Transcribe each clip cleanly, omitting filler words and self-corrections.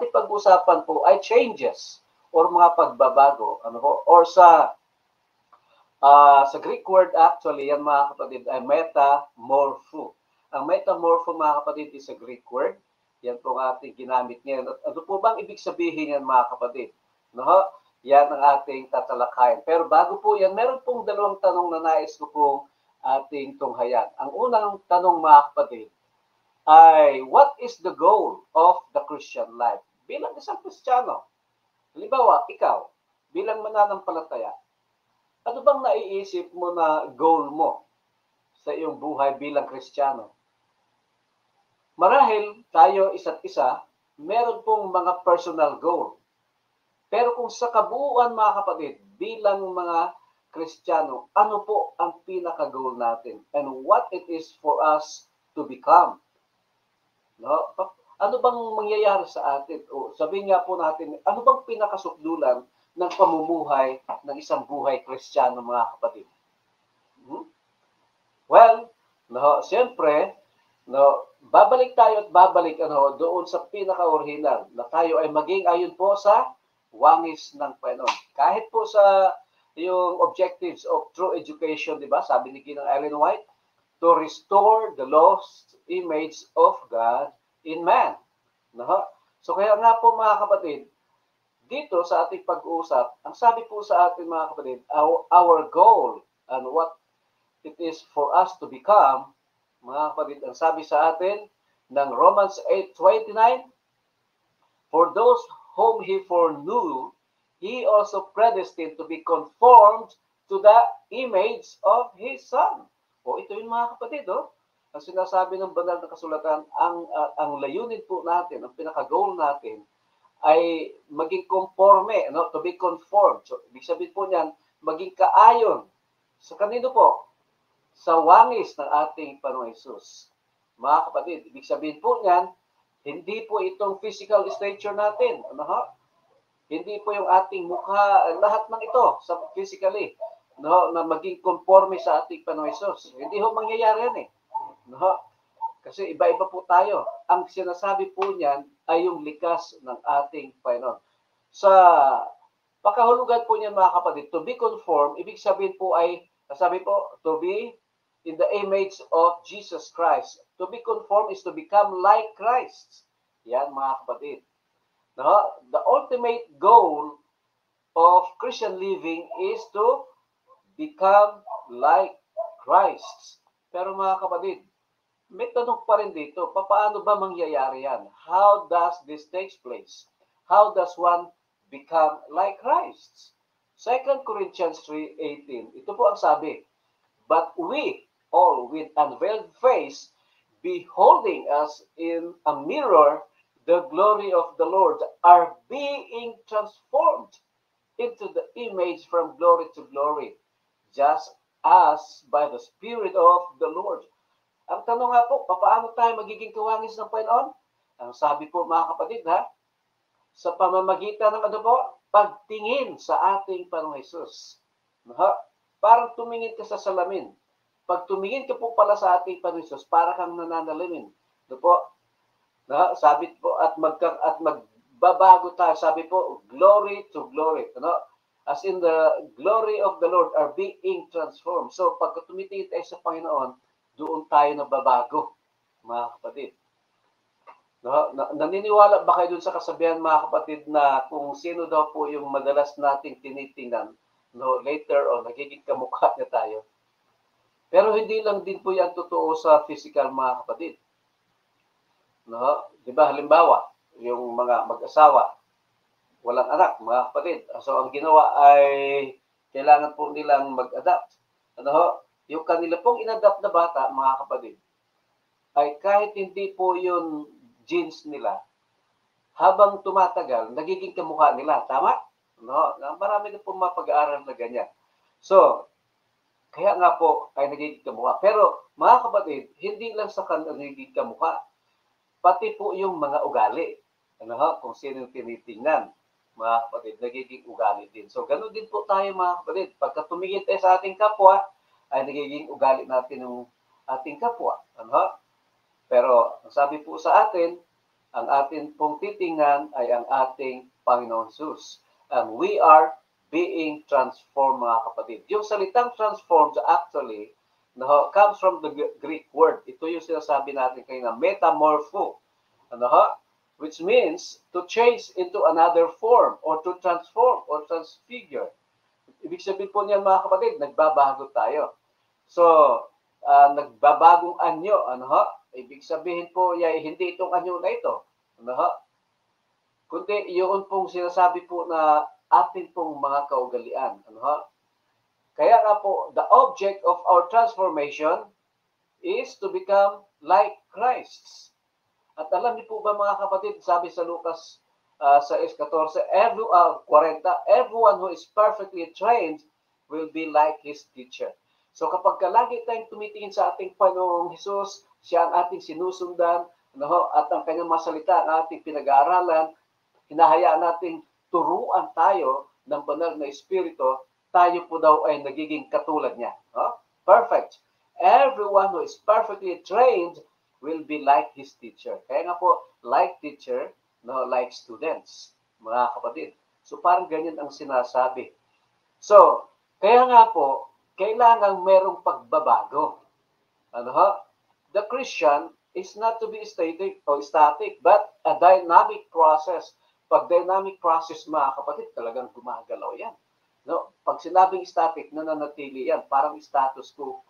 ating pag-usapan po ay changes or mga pagbabago. Ano ho? Or sa Greek word actually, yan mga kapatid, ay metamorpho. Ang metamorpho mga kapatid is a Greek word. Yan po ang ating ginamit ngayon. At ano po bang ibig sabihin yan mga kapatid? No? Yan ang ating tatalakayin. Pero bago po yan, meron pong dalawang tanong na nais ko pong ating tunghayan. Ang unang tanong mga kapatid ay, what is the goal of the Christian life? Bilang isang Kristiyano, halimbawa, ikaw, bilang mananampalataya, ano bang naiisip mo na goal mo sa iyong buhay bilang Kristiyano? Marahil tayo isa't isa, meron pong mga personal goal. Pero kung sa kabuuan mga kapatid, bilang mga Kristiyano, ano po ang pinaka-goal natin? And what it is for us to become? No? Ano bang mangyayari sa atin? O sabihin nga po natin, ano bang pinakasukdulan ng pamumuhay ng isang buhay Kristiyano mga kapatid? Well, no, siyempre, no, babalik tayo at babalik doon sa pinaka-original na tayo ay maging ayon po sa wangis ng Panginoon. Kahit po sa yung objectives of true education, di ba? Sabi ni Ginang Ellen White, to restore the lost image of God in man. No? So kaya nga po mga kapatid, dito sa ating pag-uusap, ang sabi po sa atin mga kapatid, our goal and what it is for us to become, mga kapatid, ang sabi sa atin ng Romans 8:29, for those whom He foreknew, He also predestined to be conformed to the image of His Son. O ito yung mga kapatid, ang sinasabi ng banal na kasulatan, ang layunin po natin, ang pinaka-goal natin, ay maging conforme, to be conformed. So, ibig sabihin po niyan, maging kaayon. Sa kanino po? Sa wangis ng ating Panginoong Hesus. Mga kapatid, ibig sabihin po niyan, hindi po itong physical stature natin. Hindi po yung ating mukha, lahat ng ito, physically, na maging conforme sa ating Panginoong Hesus. Hindi ho mangyayari yan eh. Kasi iba-iba po tayo. Ang sinasabi po niyan ay yung likas ng ating Panginoon. Sa pakahulugan po niyan mga kapatid, to be conformed, ibig sabihin po ay, sabi po, to be in the image of Jesus Christ. To be conformed is to become like Christ. Yan mga kapatid. The ultimate goal of Christian living is to become like Christ. Pero mga kapatid, may tanong pa rin dito, paano ba mangyayari yan? How does this take place? How does one become like Christ? 2 Corinthians 3:18, ito po ang sabi, but we all with unveiled face, beholding us in a mirror, the glory of the Lord, are being transformed into the image from glory to glory, just as by the Spirit of the Lord. Ang tanong nga po, paano tayo magiging kawangis ng Panginoon? Ang sabi po mga kapatid, sa pamamagitan ng pagtingin sa ating Panginoong Hesus. Parang tumingin ka sa salamin. Pag tumingin ka po pala sa ating Panginoong Hesus, para kang nananalimin. Sabi po, at magbabago tayo. Sabi po, glory to glory. As in the glory of the Lord are being transformed. So, pag tumitingin tayo sa Panginoon, doon tayo nababago, mga kapatid. Naniniwala ba kayo dun sa kasabihan, mga kapatid, na kung sino daw po yung madalas nating tinitingnan, later on, nagiging kamukha niya tayo. Pero hindi lang din po yan totoo sa physical, mga kapatid. Di ba, halimbawa, yung mga mag-asawa, walang anak, mga kapatid. So, ang ginawa ay kailangan po nilang mag-adapt. Yung kanila pong inadapt na bata, mga kapatid, ay kahit hindi po yung genes nila, habang tumatagal, nagiging kamukha nila. Tama? Marami na pong mapag-aaral na ganyan. So, kaya nga po ay nagiging kamukha. Pero, mga kapatid, hindi lang sa nagiging kamukha, pati po yung mga ugali. Kung sino yung tinitingnan, mga kapatid, nagiging ugali din. So, ganun din po tayo, mga kapatid. Pagka tumingin tayo sa ating kapwa, ay nagiging ugali natin ng ating kapwa. Pero, ang sabi po sa atin, Ang atin pong titingnan ay ang ating Panginoon Jesus. And we are being transformed, mga kapatid. Yung salitang transformed actually comes from the Greek word. Ito yung sinasabi natin kayo na metamorpho. Which means to change into another form or to transform or transfigure. Ibig sabihin po niyan, mga kapatid, nagbabago tayo. So, nagbabagong anyo, ibig sabihin po, hindi itong anyo na ito. Kundi yun pong sinasabi po na atin pong mga kaugalian. Kaya nga po, the object of our transformation is to become like Christ. At alam niyo po ba, mga kapatid, sabi sa Lucas 6:14, 40, everyone who is perfectly trained will be like his teacher. So kapag lagi tayong tumitingin sa ating Panginoong Hesus, siya ang ating sinusundan, at ang kanyang mga salita ang ating pinag-aaralan, hinahayaan nating turuan tayo ng banal na Espiritu, tayo po daw ay nagiging katulad niya. Perfect. Everyone who is perfectly trained will be like his teacher. Kaya nga po, like teacher, like students, mga kapatid. So parang ganyan ang sinasabi. So, kaya nga po, kailangan merong pagbabago. The Christian is not to be static, but a dynamic process. Pag dynamic process, mga kapatid, talagang gumagalaw yan. Pag sinabing static, nananatili yan, parang status quo.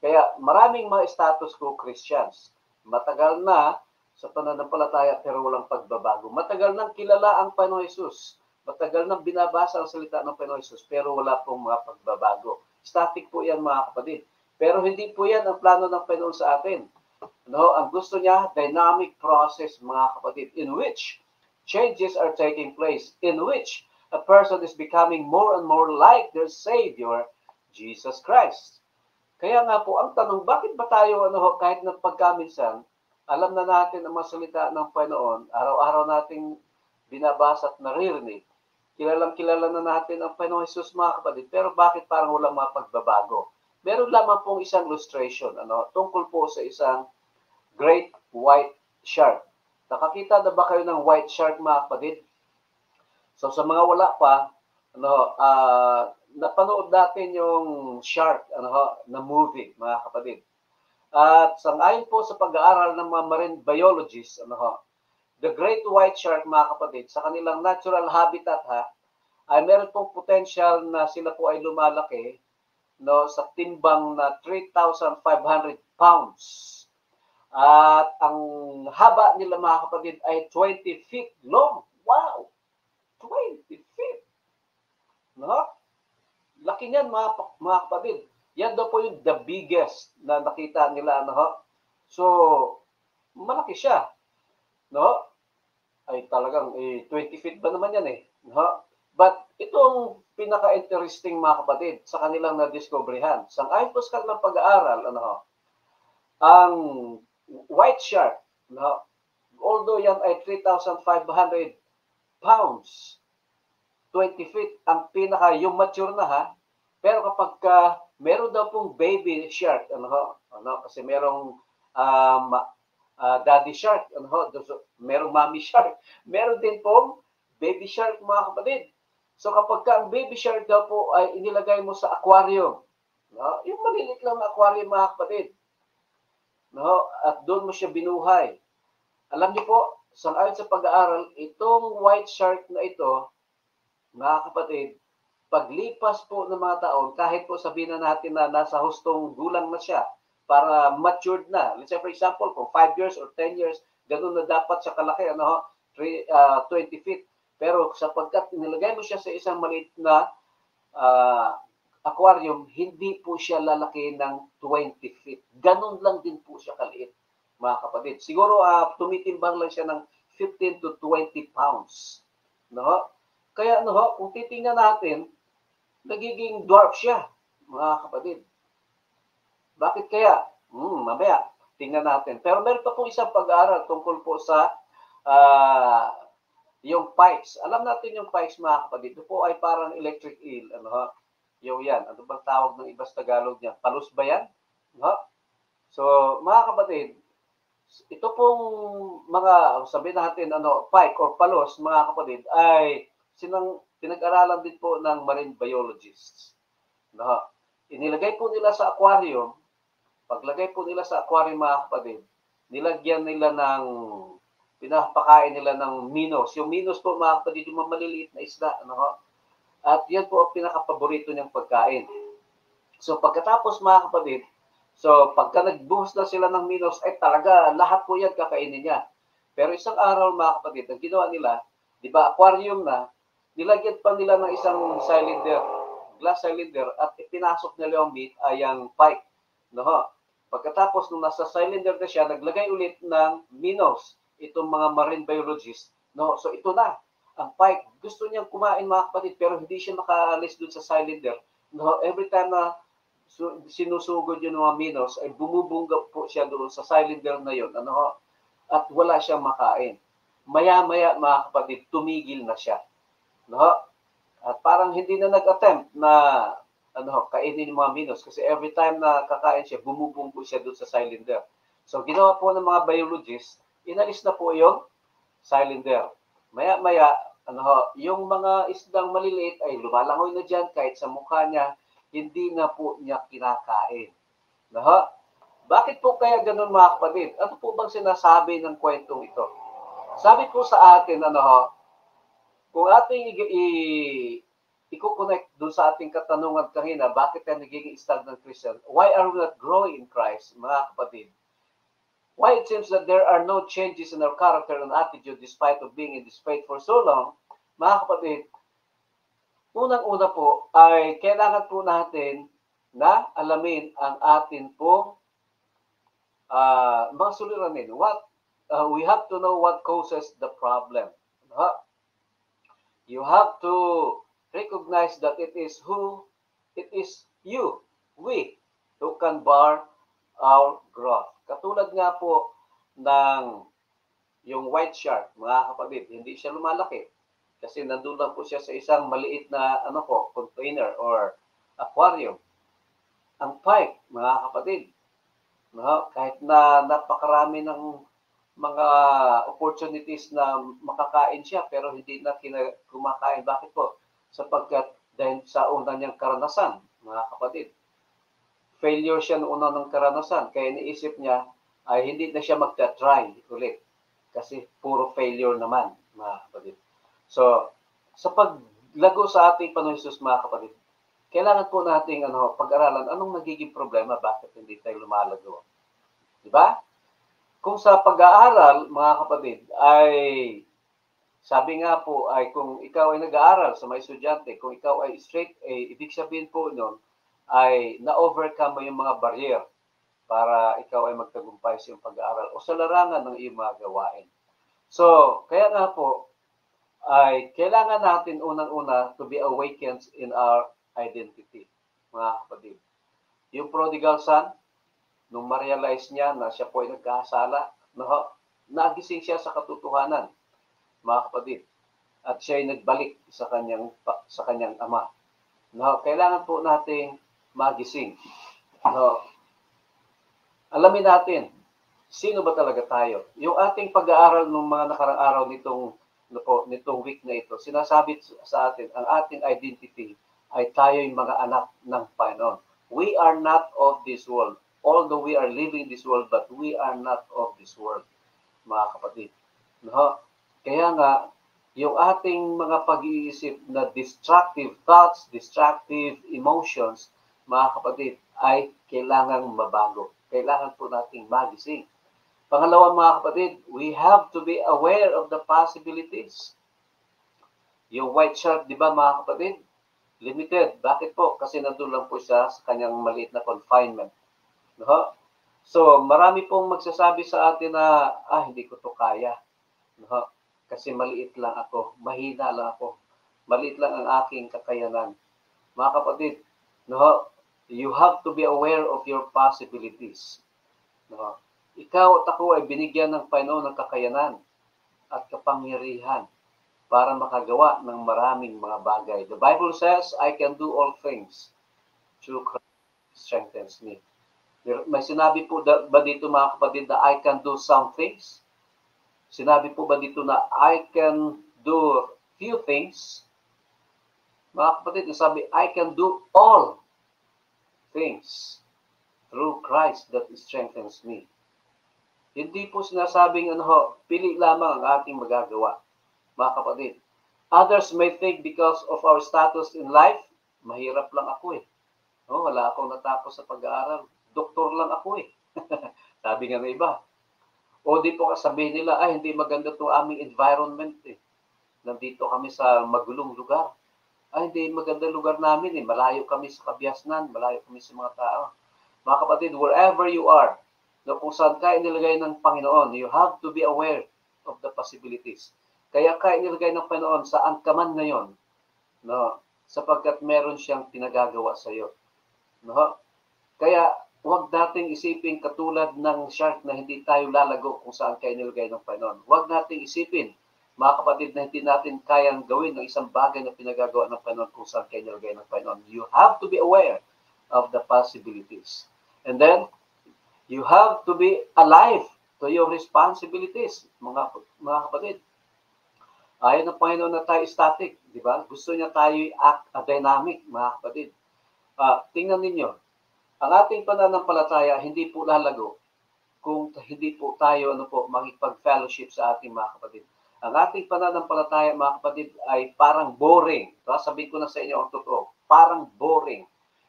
Kaya maraming mga status quo Christians. Matagal na sa pananampalataya pero walang pagbabago. Matagal nang kilala ang Panginoon Hesus. Matagal nang binabasa ang salita ng Panginoon Hesus pero wala pong mga pagbabago. Static po yan, mga kapatid. Pero hindi po yan ang plano ng Panginoon sa atin. Ang gusto niya, dynamic process, mga kapatid, in which changes are taking place, in which a person is becoming more and more like their Savior, Jesus Christ. Kaya nga po, ang tanong, bakit ba tayo, kahit na pagkaminsan, alam na natin ang mga salita ng Panginoon, araw-araw nating binabasa at naririnig, kilalang-kilala na natin ang Panginoon Hesus, mga kapatid, pero bakit parang walang mga pagbabago? Meron lamang pong isang illustration, tungkol po sa isang great white shark. Nakakita na ba kayo ng white shark, mga kapatid? So sa mga wala pa, napanood natin yung shark na movie, mga kapatid. At sangayon po sa pag-aaral ng mga marine biologists, the great white shark, mga kapatid, sa kanilang natural habitat ay meron pong potential na sila po ay lumalaki sa timbang na 3,500 pounds. At ang haba nila, mga kapatid, ay 20 feet long. Wow! 20 feet. Laki niyan, mga kapatid. Yan daw po yung the biggest na nakita nila. So, malaki siya. Ay talagang 20 feet ba naman yan eh. But itong pinaka-interesting, mga kapatid, sa kanilang na-discoveryhan. Sang-ayon po sa kanilang pag-aaral, ang white shark, although yan ay 3,500 pounds, 20 feet, ang yung mature na pero kapag meron daw pong baby shark, kasi merong daddy shark, merong mommy shark, meron din pong baby shark, mga kapatid. So kapag ang baby shark daw po ay inilagay mo sa aquarium, yung malilit lang na aquarium, mga kapatid, at doon mo siya binuhay. Alam niyo po, sang-ayon sa pag-aaral, itong white shark na ito, mga kapatid, paglipas po ng mga taon, kahit po sabihin na natin na nasa hustong gulang na siya, para matured na. Let's say, for example, kung 5 years or 10 years, ganun na dapat siya kalaki, 20 feet. Pero sapagkat inilagay mo siya sa isang maliit na aquarium, hindi po siya lalaki ng 20 feet. Ganun lang din po siya kaliit, mga kapatid. Siguro tumitimbang lang siya ng 15 to 20 pounds. Kaya kung titingnan natin, nagiging dwarf siya, mga kapatid. Bakit kaya? Mamaya, tingnan natin. Pero meron pa pong isang pag-aaral tungkol po sa yung pipes. Alam natin yung pipes, mga kapatid. Ito po ay parang electric eel. Yung yan. Ano bang tawag ng iba sa Tagalog niya? Palus ba yan? So, mga kapatid, ito pong mga, sabihin natin, pike or palos, mga kapatid, ay pinag-aralan din po ng marine biologists. No? Inilagay po nila sa aquarium, paglagay po nila sa aquarium, mga kapatid, nilagyan nila ng, pinapakain nila ng minos. Yung minos po, mga kapatid, yung maliliit na isda. No? At yan po ang pinaka-paborito niyang pagkain. So pagkatapos, mga kapatid, so pagka nagbuhos na sila ng minos, ay talaga lahat po yan kakainin niya. Pero isang araw, mga kapatid, ang ginawa nila, di ba, aquarium na, nilagyan pa nila ng isang cylinder, glass cylinder, at ipinasok nila yung meat ay ang pike. No? Pagkatapos nung nasa cylinder na siya, naglagay ulit ng minos, itong mga marine biologist. No? So ito na, ang pike. Gusto niyang kumain, mga kapatid, pero hindi siya makaalis dun sa cylinder. No? Every time na sinusugod yung mga minos, ay bumubungga po siya doon sa cylinder na yun. At wala siyang makain. Maya-maya, mga kapatid, tumigil na siya. No? At parang hindi na nag-attempt na kainin yung mga minos kasi every time na kakain siya, bumubunggo siya doon sa cylinder. So, ginawa po ng mga biologists, inalis na po yung cylinder. Maya-maya, yung mga isdang maliliit ay lumalangoy na dyan kahit sa mukha niya, hindi na po niya kinakain. Bakit po kaya ganun, mga kapatid? Ano po bang sinasabi ng kwentong ito? Sabi po sa atin, kung ating i-connect doon sa ating katanungan kanina, bakit tayo nagiging stagnant Christian? Why are we not growing in Christ, mga kapatid? Why it seems that there are no changes in our character and attitude despite of being in this faith for so long, mga kapatid, unang-una po ay kailangan po natin na alamin ang atin pong mga suliranin. We have to know what causes the problem. You have to recognize that it is you, we, who can bar our growth. Katulad nga po ng yung white shark, mga kapatid, hindi siya lumalaki. Kasi nandun lang po siya sa isang maliit na container or aquarium. Ang pike, mga kapatid, kahit na napakarami ng mga opportunities na makakain siya pero hindi na kumakain. Bakit po? Sapagkat dahil sa una niyang karanasan, mga kapatid, failure siya noong una ng karanasan. Kaya iniisip niya ay hindi na siya magta-try ulit. Kasi puro failure naman, mga kapatid. So, sa paglago sa ating Panginoon Hesus, mga kapatid, kailangan po nating pag-aralan anong nagiging problema, bakit hindi tayo lumalago. Di ba? Kung sa pag-aaral, mga kapatid, ay sabi nga po ay kung ikaw ay nag-aaral sa mga estudyante, kung ikaw ay straight A, ibig sabihin po nun ay na-overcome mo yung mga barrier para ikaw ay magtagumpay sa iyong pag-aaral o sa larangan ng iyong mga gawain. So, kaya nga po, ay kailangan natin unang-una to be awakened in our identity, mga kapatid. Yung prodigal son, nung ma-realize niya na siya po ay nagkasala, nagising siya sa katotohanan, mga kapatid. At siya ay nagbalik sa kanyang ama. Kailangan po nating magising. Alamin natin, sino ba talaga tayo? Yung ating pag-aaral ng mga nakarang araw nitong week na ito, sinasabi sa atin, ang ating identity ay tayo yung mga anak ng Panginoon. We are not of this world. Although we are living this world, but we are not of this world, mga kapatid. Kaya nga, yung ating mga pag-iisip na destructive thoughts, destructive emotions, mga kapatid, ay kailangang mabago. Kailangan po nating magising. Pangalawa, mga kapatid, we have to be aware of the possibilities. Yung white shark, di ba, mga kapatid? Limited. Bakit po? Kasi nandun lang po siya sa kanyang maliit na confinement. So, marami pong magsasabi sa atin na, hindi ko to kaya. Kasi maliit lang ako, mahina lang ako, maliit lang ang aking kakayanan. Mga kapatid, you have to be aware of your possibilities. Ikaw at ako ay binigyan ng Panginoon ng kakayanan at kapangyarihan para makagawa ng maraming mga bagay. The Bible says, I can do all things through Christ who strengthens me. May sinabi po ba dito mga kapatid na I can do some things? Sinabi po ba dito na I can do few things? Mga kapatid, sabi, I can do all things through Christ that strengthens me. Hindi po sinasabing pili lamang ang ating magagawa, mga kapatid. Others may think because of our status in life, mahirap lang ako eh. No, wala akong natapos sa pag-aaral. Doktor lang ako eh. Sabi nga ng iba. O di po kasabihin nila, ay hindi maganda itong aming environment eh. Nandito kami sa magulong lugar. Ay hindi maganda lugar namin eh. Malayo kami sa kabiasnan, malayo kami sa mga tao. Mga kapatid, wherever you are, no, kung saan ka inilagay ng Panginoon, you have to be aware of the possibilities. Kaya ka inilagay ng Panginoon saan ka man ngayon, no, sapagkat meron siyang pinagagawa sa iyo. No? Kaya huwag nating isipin katulad ng shark na hindi tayo lalago kung saan ka inilagay ng Panginoon. Huwag nating isipin, mga kapatid, na hindi natin kayang gawin ng isang bagay na pinagagawa ng Panginoon kung saan ka inilagay ng Panginoon. You have to be aware of the possibilities. And then, you have to be alive to your responsibilities, mga kapatid. Ayaw ng Panginoon na tayo static, di ba? Gusto niya tayo act dynamic, mga kapatid. Tingnan ninyo, ang ating pananampalataya hindi po lalago kung hindi po tayo makipag-fellowship sa ating mga kapatid. Ang ating pananampalataya, mga kapatid, ay parang boring. Sabihin ko na sa inyo ang totoo, parang boring.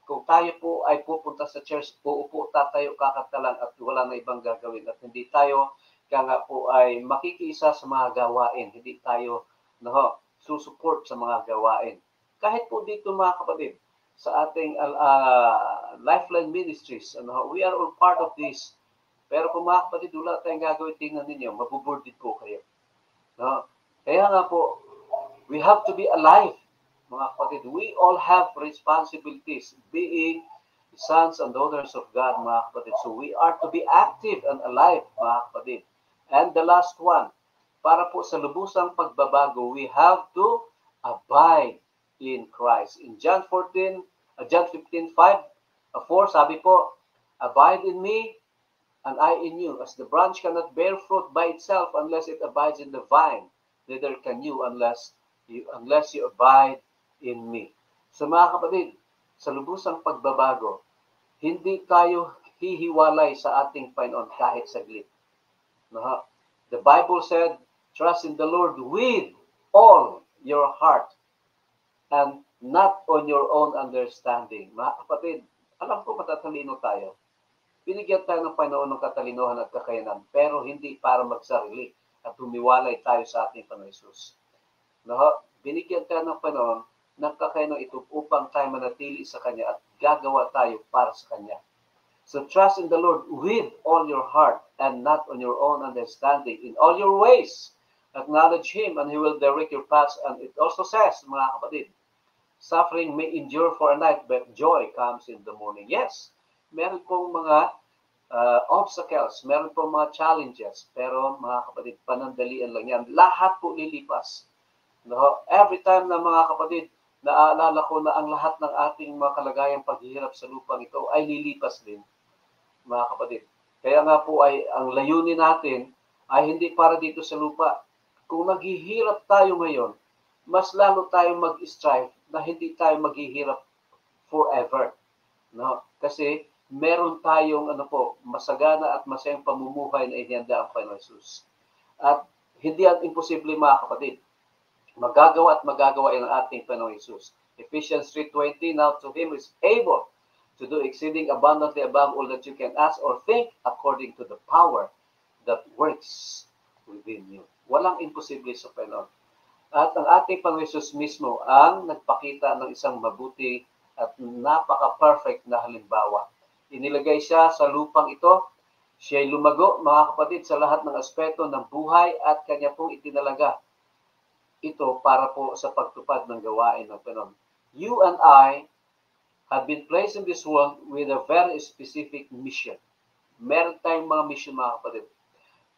Kung tayo po ay pupunta sa church, uupo, tatayo, kakanta lang at wala na ibang gagawin. At hindi tayo, kaya nga po ay makikiisa sa mga gawain. Hindi tayo susuport sa mga gawain. Kahit po dito mga kapatid, sa ating Lifeline Ministries, we are all part of this. Pero kung mga kapatid, wala tayong gagawin, tingnan ninyo, mabubord din po kayo. No? Kaya nga po, we have to be alive. Mga kapatid, we all have responsibilities being sons and daughters of God, mga kapatid. So we are to be active and alive, mga kapatid. And the last one, para po sa lubusang pagbabago, we have to abide in Christ. In John 15:5, 4, sabi po, abide in me and I in you. As the branch cannot bear fruit by itself unless it abides in the vine, neither can you unless you abide in me. So mga kapatid, sa lubusang pagbabago, hindi tayo hihiwalay sa ating Panginoon kahit saglit. The Bible said, trust in the Lord with all your heart and not on your own understanding. Mga kapatid, alam ko matatalino tayo. Binigyan tayo ng Panginoon ng katalinohan at kakayanan, pero hindi para magsarili at humiwalay tayo sa ating Panginoon Jesus. Binigyan tayo ng Panginoon ng kakayanan ito upang tayo manatili sa Kanya at gagawa tayo para sa Kanya. So trust in the Lord with all your heart and not on your own understanding. In all your ways, acknowledge Him and He will direct your paths. And it also says, mga kapatid, suffering may endure for a night, but joy comes in the morning. Yes, meron pong mga obstacles, meron pong mga challenges, pero mga kapatid, panandalian lang yan. Lahat po lilipas. Every time na mga kapatid, naaalala ko na ang lahat ng ating mga kalagayang paghihirap sa lupang ito ay lilipas din, mga kapatid. Kaya nga po ay ang layunin natin ay hindi para dito sa lupa. Kung naghihirap tayo ngayon, mas lalo tayong mag-strive na hindi tayo maghihirap forever. Kasi meron tayong masagana at masayang pamumuhay na inihanda ang Panginoon Jesus. At hindi yan imposible, mga kapatid. Magagawa at magagawa yan ang ating Panginoon Jesus. Ephesians 3:20, now to Him is able to do exceeding abundantly above all that you can ask or think according to the power that works within you. Walang imposible sa Panginoon. At ang ating Panginoon Jesus mismo ang nagpakita ng isang mabuti at napaka-perfect na halimbawa. Inilagay siya sa lupang ito. Siya'y lumago, mga kapatid, sa lahat ng aspeto ng buhay at kanya pong itinalaga ito para po sa pagtupad ng gawain ng Panginoon. You and I have been placed in this world with a very specific mission. Meron tayong mga mission, mga kapatid.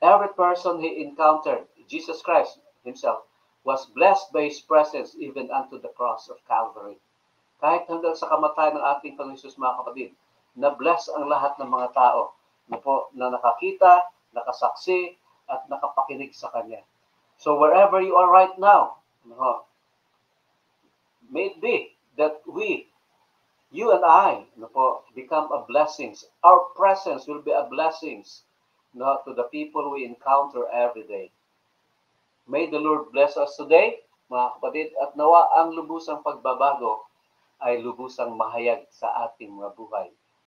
Every person he encountered, Jesus Christ Himself, was blessed by His presence even unto the cross of Calvary. Kahit hanggang sa kamatayan ng ating Panginoon Jesus, mga kapatid, na bless ang lahat ng mga tao na nakakita, nakasaksi, at nakapakinig sa Kanya. So wherever you are right now, may it be that you and I, become a blessings. Our presence will be a blessings to the people we encounter every day. May the Lord bless us today, mga kapatid, at nawa ang lubusang pagbabago ay lubusang mahayag sa ating mga buhay.